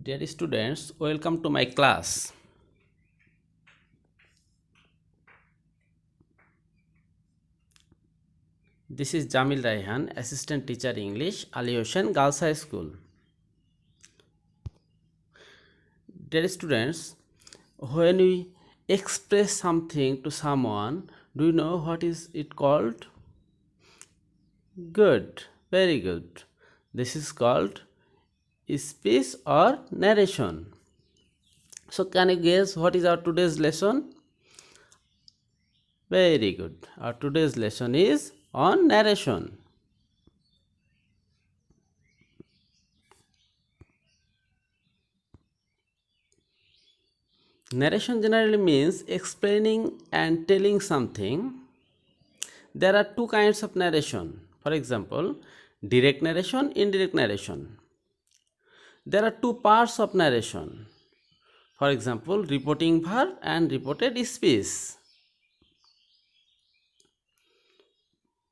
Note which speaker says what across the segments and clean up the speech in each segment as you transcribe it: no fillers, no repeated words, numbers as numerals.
Speaker 1: Dear students, welcome to my class. This is Jamil Raihan, Assistant Teacher English, Ali Hossain Girls High School. Dear students, when we express something to someone, do you know what is it called? Good, very good. This is called speech or narration. So, can you guess what is our today's lesson? Very good. Our today's lesson is on narration. Narration generally means explaining and telling something. There are two kinds of narration. For example, direct narration, indirect narration. There are two parts of narration. For example, reporting verb and reported speech.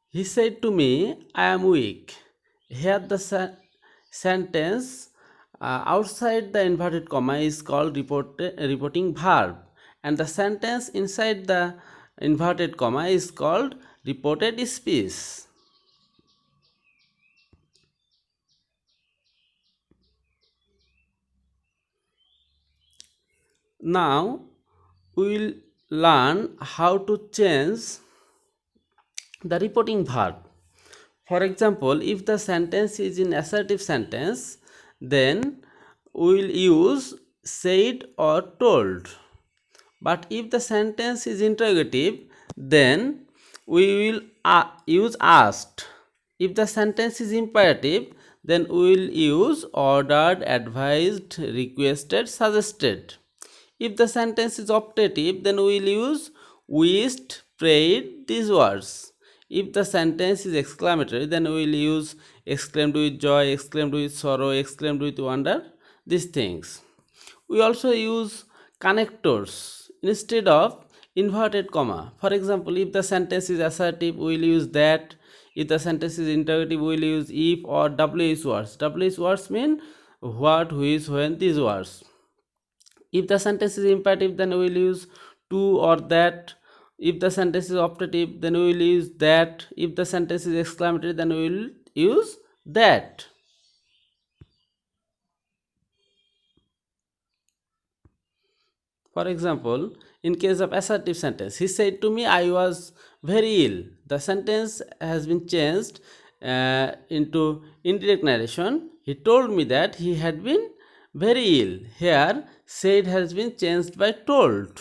Speaker 1: He said to me, I am weak. Here the sentence outside the inverted comma is called reporting verb, and the sentence inside the inverted comma is called reported speech. Now we will learn how to change the reporting verb. For example, if the sentence is in assertive sentence, then we will use said or told. But if the sentence is interrogative, then we will use asked. If the sentence is imperative, then we will use ordered, advised, requested, suggested. If the sentence is optative, then we will use wished, prayed, these words. If the sentence is exclamatory, then we will use exclaimed with joy, exclaimed with sorrow, exclaimed with wonder, these things. We also use connectors instead of inverted comma. For example, if the sentence is assertive, we will use that. If the sentence is interrogative, we will use if or WH words. WH words mean what, which, when, these words. If the sentence is imperative, then we will use to or that. If the sentence is optative, then we will use that. If the sentence is exclamatory, then we will use that. For example, in case of assertive sentence, he said to me, I was very ill. The sentence has been changed into indirect narration. He told me that he had been very ill. Here, said has been changed by told.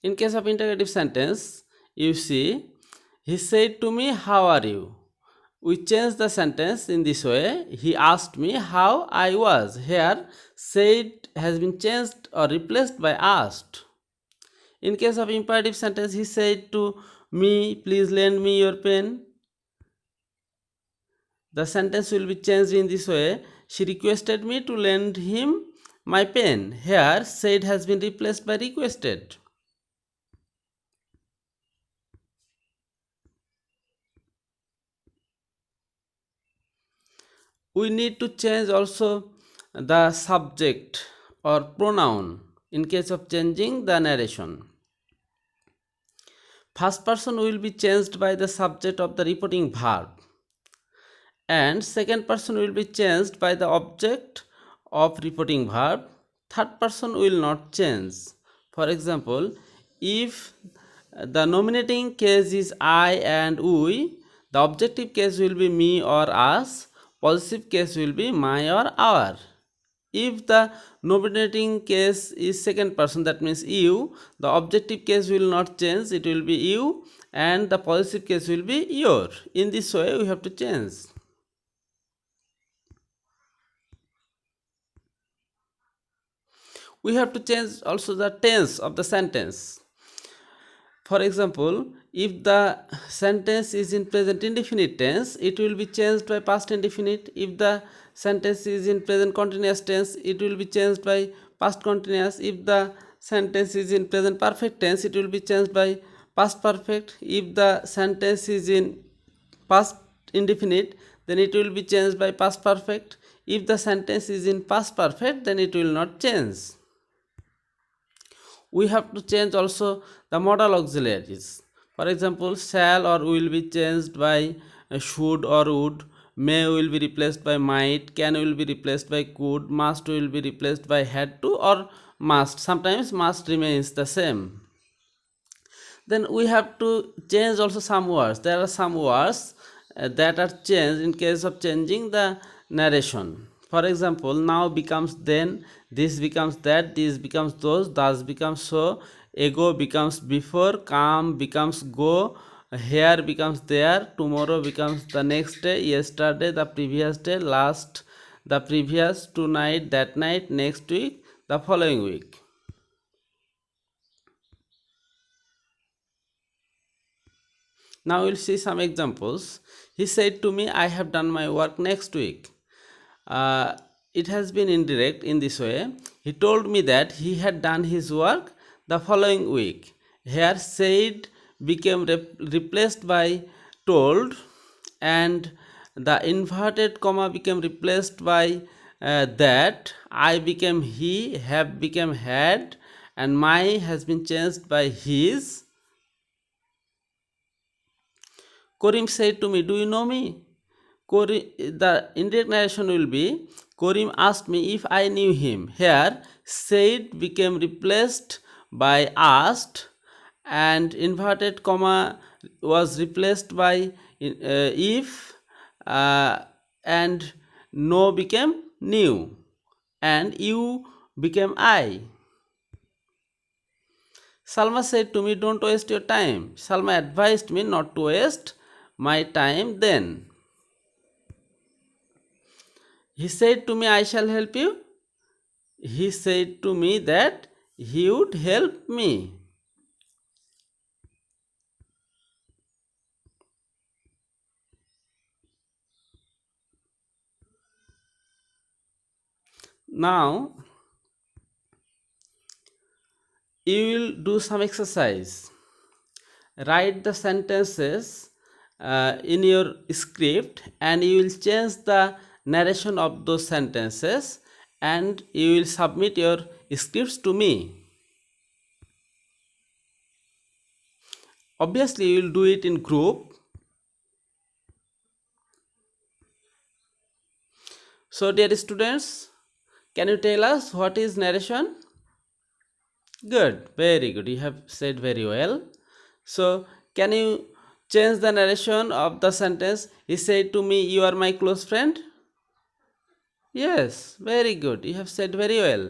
Speaker 1: In case of interrogative sentence, you see, he said to me, how are you? We change the sentence in this way. He asked me how I was. Here, said has been changed or replaced by asked. In case of imperative sentence, he said to me, please lend me your pen. The sentence will be changed in this way. She requested me to lend him my pen. Here, said has been replaced by requested. We need to change also the subject or pronoun in case of changing the narration. First person will be changed by the subject of the reporting verb, and second person will be changed by the object of reporting verb. Third person will not change. For example, if the nominating case is I and we, the objective case will be me or us, possessive case will be my or our. If the nominating case is second person, that means you, the objective case will not change, it will be you, and the possessive case will be your. In this way we have to change. We have to change also the tense of the sentence. For example, if the sentence is in present indefinite tense, it will be changed by past indefinite. If the sentence is in present continuous tense, it will be changed by past continuous. If the sentence is in present perfect tense, it will be changed by past perfect. If the sentence is in past indefinite, then it will be changed by past perfect. If the sentence is in past perfect, then it will not change. We have to change also the modal auxiliaries. For example, shall or will be changed by should or would, may will be replaced by might, can will be replaced by could, must will be replaced by had to or must. Sometimes must remains the same. Then we have to change also some words. There are some words that are changed in case of changing the narration. For example, now becomes then, this becomes that, this becomes those, thus becomes so, ago becomes before, come becomes go, here becomes there, tomorrow becomes the next day, yesterday the previous day, last the previous, tonight that night, next week the following week. Now we'll see some examples. He said to me, I have done my work next week. It has been indirect in this way. He told me that he had done his work the following week. Here said became replaced by told, and the inverted comma became replaced by that. I became he, have became had, and my has been changed by his. Korim said to me, do you know me? The indirect narration will be, Korim asked me if I knew him. Here, said became replaced by asked, and inverted comma was replaced by if, and no became knew, and you became I. Salma said to me, don't waste your time. Salma advised me not to waste my time then. He said to me, I shall help you. He said to me that he would help me. Now, you will do some exercise. Write the sentences in your script, and you will change the narration of those sentences, and you will submit your scripts to me. Obviously, you will do it in group. So, dear students, can you tell us what is narration? Good, very good. You have said very well. So, can you change the narration of the sentence? He said to me, you are my close friend. Yes, very good. You have said very well.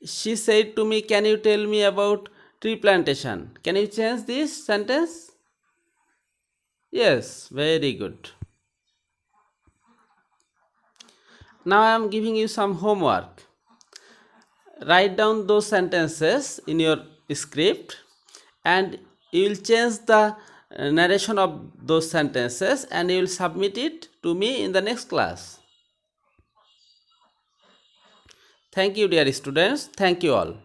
Speaker 1: She said to me, can you tell me about tree plantation? Can you change this sentence? Yes, very good. Now I am giving you some homework. Write down those sentences in your script, and you will change the narration of those sentences, and you will submit it to me in the next class. Thank you, dear students. Thank you all.